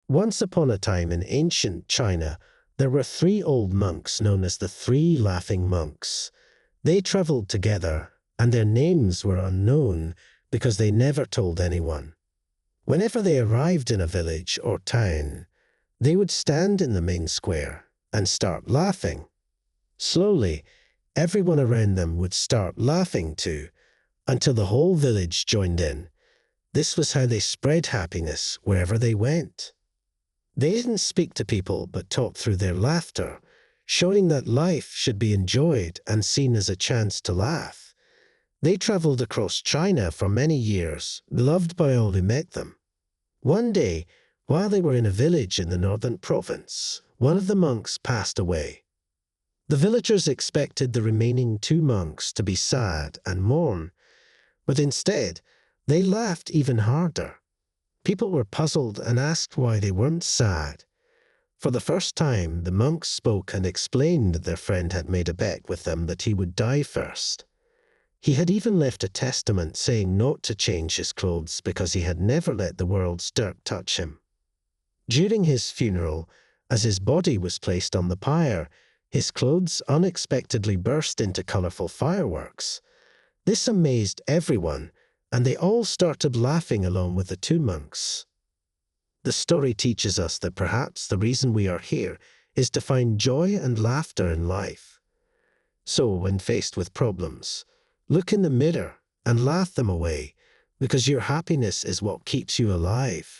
Once upon a time in ancient China, there were three old monks known as the Three Laughing Monks. They traveled together, and their names were unknown because they never told anyone. Whenever they arrived in a village or town, they would stand in the main square and start laughing. Slowly, everyone around them would start laughing too, until the whole village joined in. This was how they spread happiness wherever they went. They didn't speak to people but talked through their laughter, showing that life should be enjoyed and seen as a chance to laugh. They traveled across China for many years, beloved by all who met them. One day, while they were in a village in the northern province, one of the monks passed away. The villagers expected the remaining two monks to be sad and mourn, but instead, they laughed even harder. People were puzzled and asked why they weren't sad. For the first time, the monks spoke and explained that their friend had made a bet with them that he would die first. He had even left a testament saying not to change his clothes because he had never let the world's dirt touch him. During his funeral, as his body was placed on the pyre, his clothes unexpectedly burst into colorful fireworks. This amazed everyone, and they all started laughing along with the two monks. The story teaches us that perhaps the reason we are here is to find joy and laughter in life. So, when faced with problems, look in the mirror and laugh them away, because your happiness is what keeps you alive.